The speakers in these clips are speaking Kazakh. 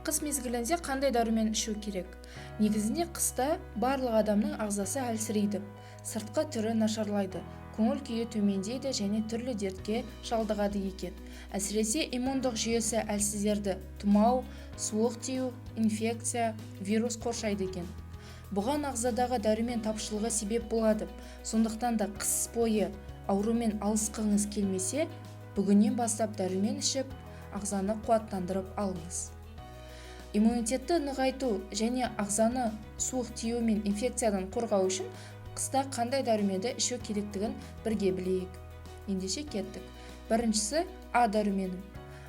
Қыс мезгілінде қандай дәрумен ішу керек? Негізінде қыста барлық адамның ағзасы әлсірейді, сыртқы түрі нашарлайды, көңіл күйі төмендейді және түрлі дертке шалдығады екен. Әсіресе иммундық жүйесі әлсіздерді тұмау, суық тию, инфекция, вирус қоршайды екен. Бұған ағзадағы дәрумен тапшылығы себеп болады. Сондықтан да қыс бойы аурумен алысқыңыз келмесе, бүгіннен бастап дәрумен ішіп, ағзаны қуаттандырып алыңыз. Иммунитетті нығайту және ағзаны суық тию мен инфекциядан қорғау үшін қыста қандай дәруменді ішу керектігін бірге білейік. Ендеше кеттік. Біріншісі А дәрумені.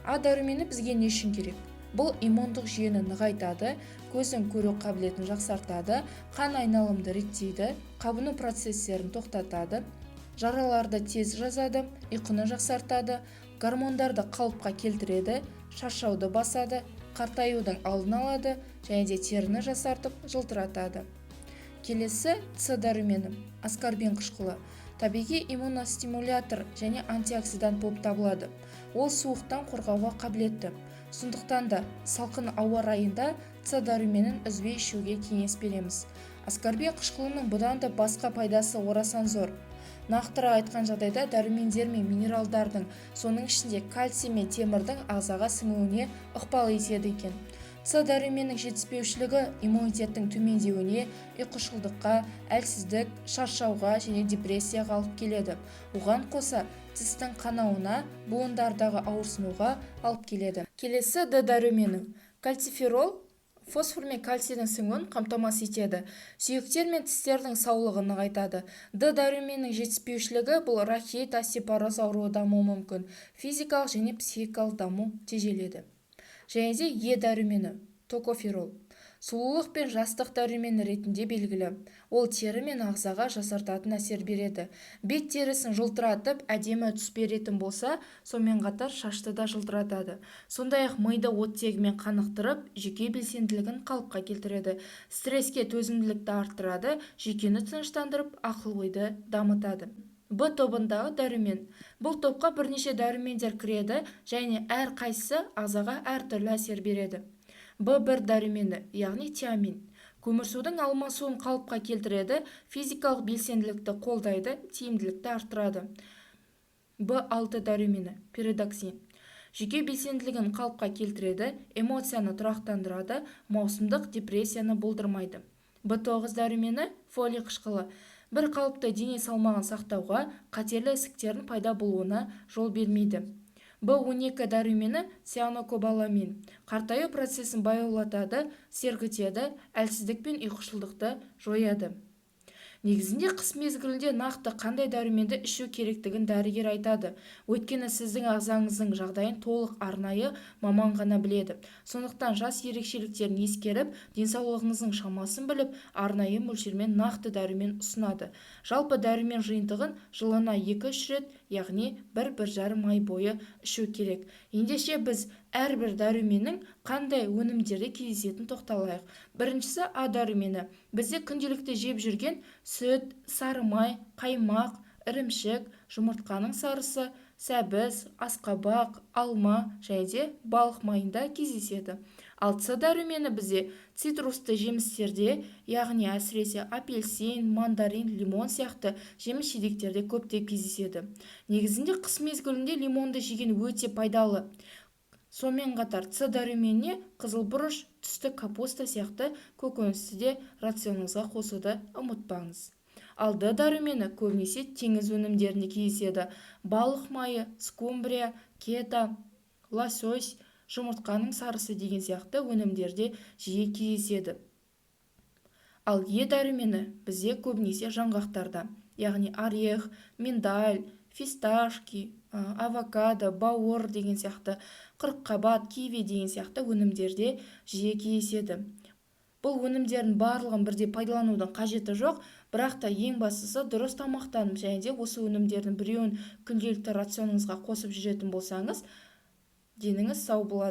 А дәрумені бізге не үшін керек? Бұл иммундық жүйені нығайтады, көздің көру қабілетін жақсартады, қан айналымды реттейді, қабыну процестерін тоқтатады, жараларды тез жазады, ұйқыны жақсартады, гормондарды қалыпқа келтіреді, шаршауды басады, қартаюдың алдын алады және де теріні жасартып жылтыратады. Келесі С дәрумені, аскорбин қышқылы. Табиғи иммуностимулятор және антиоксидант болып табылады. Ол суықтан қорғауға қабілетті. Сондықтан да салқын ауа райында С дәруменін үзбей ішуге кеңес береміз. Аскорбин қышқылының бұдан да басқа пайдасы орасан зор. Нақтырақ айтқан жағдайда дәрумендер мен минералдардың, соның ішінде кальций мен темірдің ағзаға сіңуіне ықпал етеді екен. С дәруменнің жетіспеушілігі иммунитеттің төмендеуіне, ұйқышылдыққа, әлсіздік, шаршауға және депрессияға алып келеді. Оған қоса тістің қанауына, буындардағы ауырсынуға алып келеді. Келесі Д дәрумені. Кальциферол фосфор мен кальцийдің сіңуін қамтамасыз етеді. Сүйектер мен тістердің саулығын нығайтады. Д дәруменінің жетіспеушілігі бұл рахит, остеопороз ауруы дамуы мүмкін. Физикалық және психикалық даму тежеледі. Және де Е дәрумені, токоферол. Сұлулық пен жастық дәрумені ретінде белгілі. Ол тері мен ағзаға жасартатын әсер береді. Бет терісін жылтыратып, әдемі түс беретін болса, сонымен қатар шашты да жылтыратады. Сондай-ақ миды оттегімен қанықтырып, жүйке белсенділігін қалыпқа келтіреді. Стресске төзімділікті арттырады, жүйкені тыныштандырып, ақыл-ойды дамытады. Б тобындағы дәрумен. Бұл топқа бірнеше дәрумендер кіреді және әр қайсысы ағзаға әртүрлі әсер береді. Б1 дәрумені, яғни тиамин. Көмірсудың алмасуын қалыпқа келтіреді, физикалық белсенділікті қолдайды, тиімділікті арттырады. Б6 дәрумені, пиридоксин. Жүйке белсенділігін қалыпқа келтіреді, эмоцияны тұрақтандырады, маусымдық депрессияны болдырмайды. Б9 дәрумені, фолий қышқылы. Бір қалыпты дене салмағын сақтауға, қатерлі ісіктердің пайда болуына жол бермейді. Б12 дәрумені, цианокобаламин. Қартаю процесін баяулатады, сергітеді, әлсіздік пен ұйқышылдықты жояды. Негізінде қыс мезгілінде нақты қандай дәруменді ішу керектігін дәрігер айтады. Өйткені сіздің ағзаңыздың жағдайын толық арнайы маман ғана біледі. Сондықтан жас ерекшеліктерін ескеріп, денсаулығыңыздың шамасын біліп, арнайы мөлшермен нақты дәрумен ұсынады. Жалпы дәрумен жиынтығын жылына 2-3 рет, яғни 1-1,5 ай бойы ішу керек. Ендеше біз әрбір дәруменнің қандай өнімдерде кездесетінін тоқталайық. Біріншісі А дәрумені. Бізде күнделікті жеп жүрген сүт, сары май, қаймақ, ірімшік, жұмыртқаның сарысы, сәбіз, асқабақ, алма және де балық майында кездеседі. Ал С дәрумені бізде цитрусты жемістерде, яғни әсіресе апельсин, мандарин, лимон сияқты жеміс-жидектерде көптеп кездеседі. Негізінде қыс мезгілінде лимонды жеген өте пайдалы. Сонымен қатар С дәруменіне қызылбұрыш, түсті капуста сияқты көкөністі де рационыңызға қосуды ұмытпаңыз. Ал Д дәрумені көбінесе теңіз өнімдерінде кездеседі. Балық майы, скумбрия, кета, лосось, жұмыртқаның сарысы деген сияқты өнімдерде жиі кездеседі. Ал Е дәрумені бізде көбінесе жаңғақтарда, яғни орех, миндаль, фисташки, авокадо, бауыр деген сияқты, қырыққабат, киви деген сияқты өнімдерде жиі кездеседі. Бұл өнімдердің барлығын бірде пайдаланудың қажеті жоқ, бірақ та ең бастысы дұрыс тамақтанып және де осы өнімдердің біреуін күнделікті рационыңызға қосып жүретін болсаңыз, деніңіз сау болады.